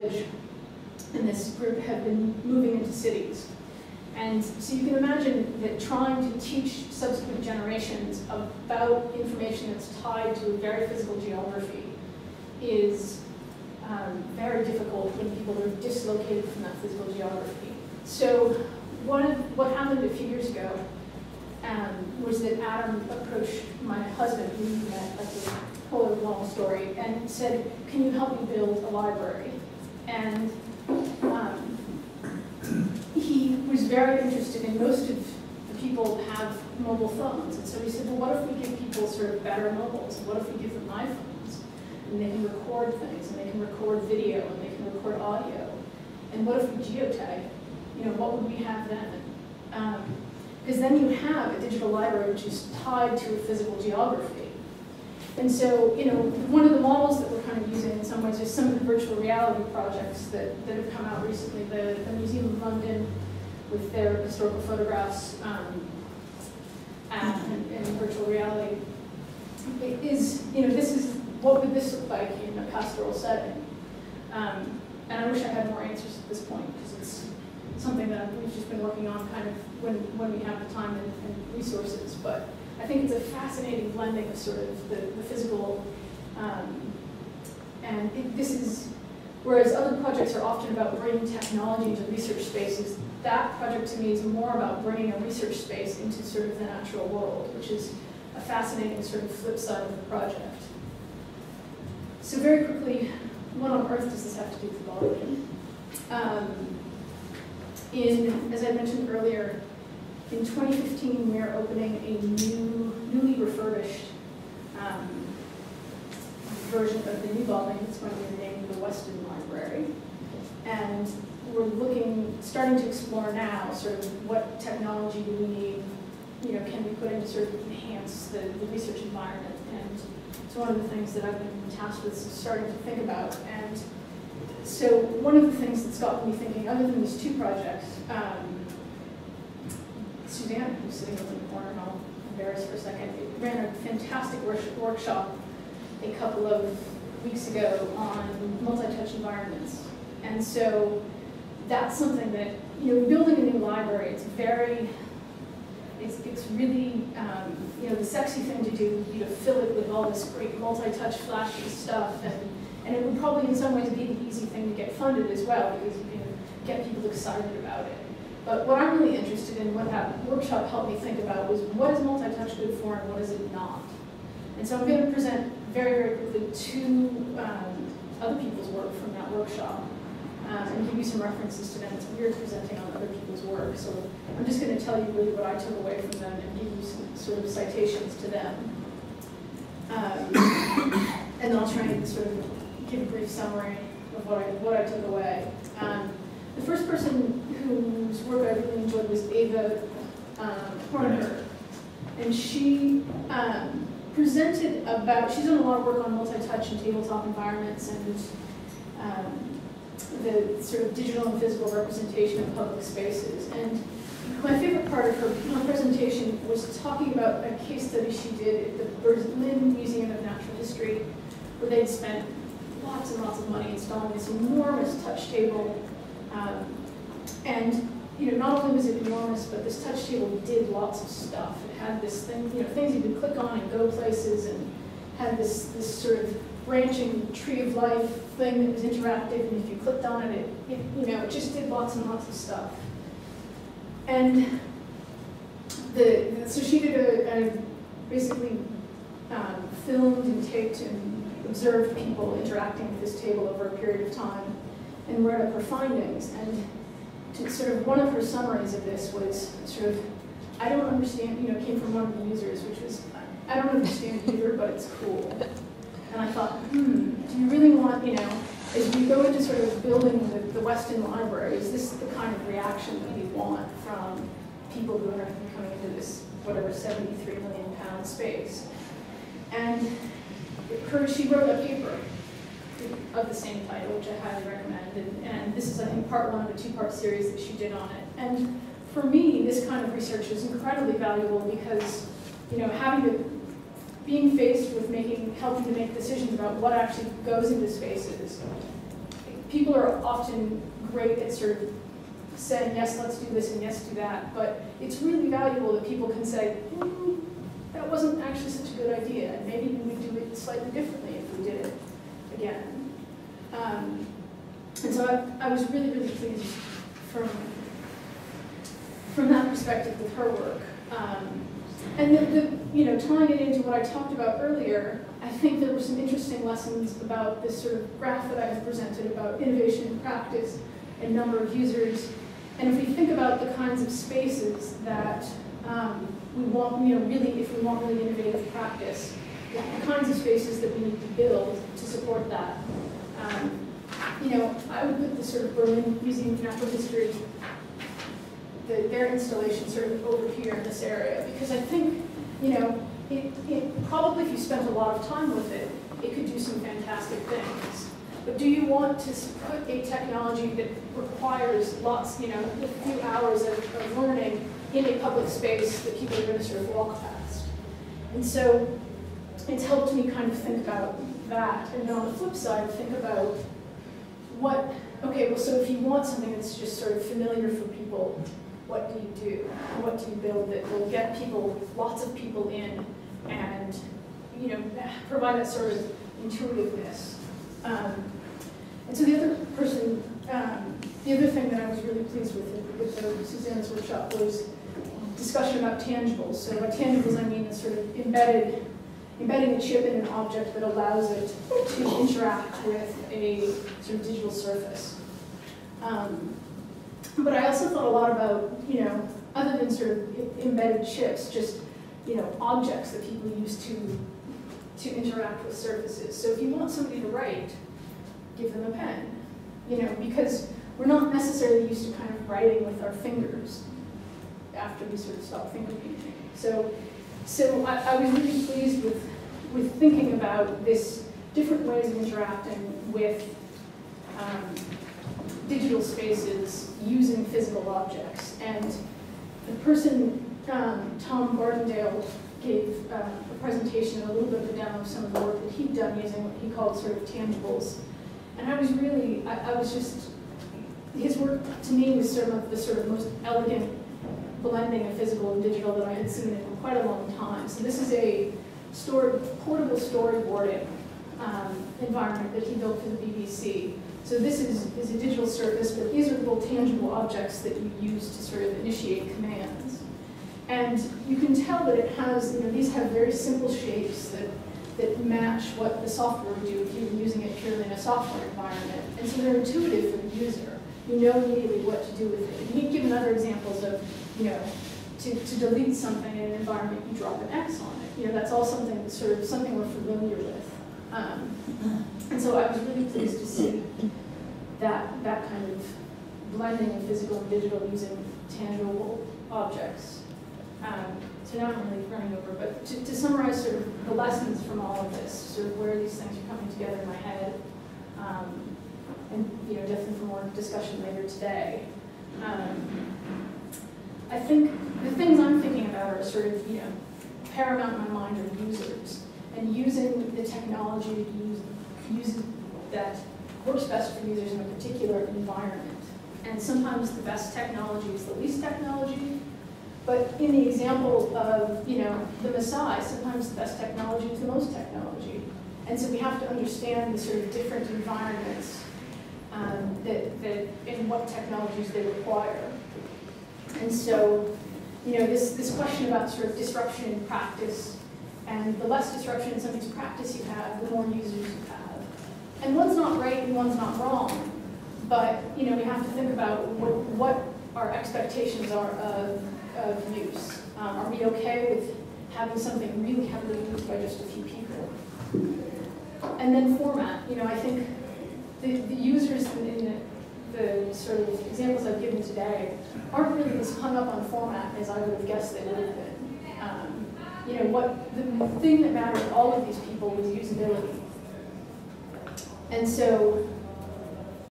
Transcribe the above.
and this group have been moving into cities. And so you can imagine that trying to teach subsequent generations about information that's tied to a very physical geography is very difficult when people are dislocated from that physical geography. So what happened a few years ago was that Adam approached my husband, who we met at the Polar Long Story, and said, "Can you help me build a library?" And he was very interested in most of the people have mobile phones. And so he said, well, what if we give people sort of better mobiles? What if we give them iPhones? And they can record things, and they can record video, and they can record audio. And what if we geotag? You know, what would we have then? Because then you have a digital library which is tied to a physical geography. And so, you know, one of the models that we're kind of using in some ways is some of the virtual reality projects that have come out recently. The Museum of London with their historical photographs and virtual reality. It is, you know, this is, what would this look like in a pastoral setting? And I wish I had more answers at this point, because it's something that we've just been working on kind of when we have the time and resources. But I think it's a fascinating blending of sort of the physical, this is, whereas other projects are often about bringing technology into research spaces, that project to me is more about bringing a research space into sort of the natural world, which is a fascinating sort of flip side of the project. So very quickly, what on earth does this have to do with volume? As I mentioned earlier, in 2015, we are opening a newly refurbished version of the new building. It's going to be named the Weston Library. And we're starting to explore now sort of what technology do we need, you know, can we put in to sort of enhance the research environment. And it's one of the things that I've been tasked with starting to think about. And so one of the things that's gotten me thinking, other than these two projects, Suzanne, who's sitting over in the corner, and I'll embarrass for a second, ran a fantastic workshop a couple of weeks ago on multi-touch environments. And so that's something that, you know, building a new library, it's really, you know, the sexy thing to do would be to fill it with all this great multi-touch flashy stuff, and it would probably in some ways be the easy thing to get funded as well, because you can get people excited about it. But what I'm really interested in, what that workshop helped me think about, was what is multi-touch good for and what is it not? And so I'm going to present very, very quickly two other people's work from that workshop, and give you some references to them. It's weird presenting on other people's work, so I'm just going to tell you really what I took away from them and give you some sort of citations to them. And then I'll try and sort of give a brief summary of what I took away. The first person whose work I really enjoyed was Ava Horner, and she presented about, she's done a lot of work on multi-touch and tabletop environments and the sort of digital and physical representation of public spaces. And my favorite part of her presentation was talking about a case study she did at the Berlin Museum of Natural History, where they'd spent lots and lots of money installing this enormous touch table. And you know, not only was it enormous, but this touch table did lots of stuff. It had this thing, you know, things you could click on and go places, and had this sort of branching tree of life thing that was interactive, and if you clicked on it, you know, it just did lots and lots of stuff. And so she did basically filmed and taped and observed people interacting with this table over a period of time, and wrote up her findings. And sort of one of her summaries of this was sort of, I don't understand, you know, came from one of the users, which was, I don't understand either, but it's cool. And I thought, do you really want, you know, as we go into sort of building the Weston Library, is this the kind of reaction that we want from people who are coming into this, whatever, 73 million pound space? And she wrote a paper of the same title, which I highly recommend, and this is, I think, part one of a two-part series that she did on it. And for me, this kind of research is incredibly valuable because, you know, being faced with helping to make decisions about what actually goes into spaces, people are often great at sort of saying, yes, let's do this and yes, do that, but it's really valuable that people can say, that wasn't actually such a good idea, and maybe we would do it slightly differently if we did it again. And so I was really, really pleased from that perspective with her work. And tying it into what I talked about earlier, I think there were some interesting lessons about this sort of graph that I have presented about innovation in practice and number of users. And if we think about the kinds of spaces that we want, really, if we want really innovative practice, the kinds of spaces that we need to build to support that. I would put the sort of Berlin Museum of Natural History, their installation sort of over here in this area, because I think, it probably, if you spent a lot of time with it, it could do some fantastic things. But do you want to put a technology that requires lots, a few hours of learning in a public space that people are going to sort of walk past? And so it's helped me kind of think about that. And then on the flip side, think about so if you want something that's just sort of familiar for people, what do you do? What do you build that will get people, lots of people in, and provide that sort of intuitiveness? And so the other thing that I was really pleased with Suzanne's workshop was discussion about tangibles. So by tangibles, I mean the sort of embedding a chip in an object that allows it to interact with a sort of digital surface. But I also thought a lot about, other than sort of embedded chips, just, objects that people use to interact with surfaces. So if you want somebody to write, give them a pen, because we're not necessarily used to kind of writing with our fingers after we sort of stop finger painting. So I was really pleased with thinking about this different ways of interacting with digital spaces using physical objects. And the person, Tom Gardendale, gave a presentation, a little bit of a demo of some of the work that he'd done using what he called sort of tangibles. And I was really, his work to me was sort of the most elegant blending of physical and digital that I had seen in quite a long time. So this is a portable storyboarding environment that he built for the BBC. So this is a digital surface, but these are little tangible objects that you use to sort of initiate commands. And you can tell that it has, these have very simple shapes that match what the software would do if you were using it purely in a software environment. And so they're intuitive for the user. You know immediately what to do with it. And he'd given other examples of, to delete something in an environment, you drop an X on it. That's all something we're familiar with. And so I was really pleased to see that kind of blending of physical and digital using tangible objects. So now I'm really running over, but to summarize sort of the lessons from all of this, sort of where these things are coming together in my head, and definitely for more discussion later today. I think the things I'm thinking about are sort of, paramount in my mind are users, and using the technology to use that works best for users in a particular environment. And sometimes the best technology is the least technology, but in the example of, the Maasai, sometimes the best technology is the most technology. And so we have to understand the sort of different environments and what technologies they require. And so, this question about sort of disruption in practice, and the less disruption in something's practice you have, the more users you have. And one's not right and one's not wrong, but we have to think about what our expectations are of use. Are we okay with having something really heavily used by just a few people? And then format. I think the users in the sort of examples I've given today aren't really as hung up on format as I would have guessed they would have been. The thing that mattered to all of these people was usability. And so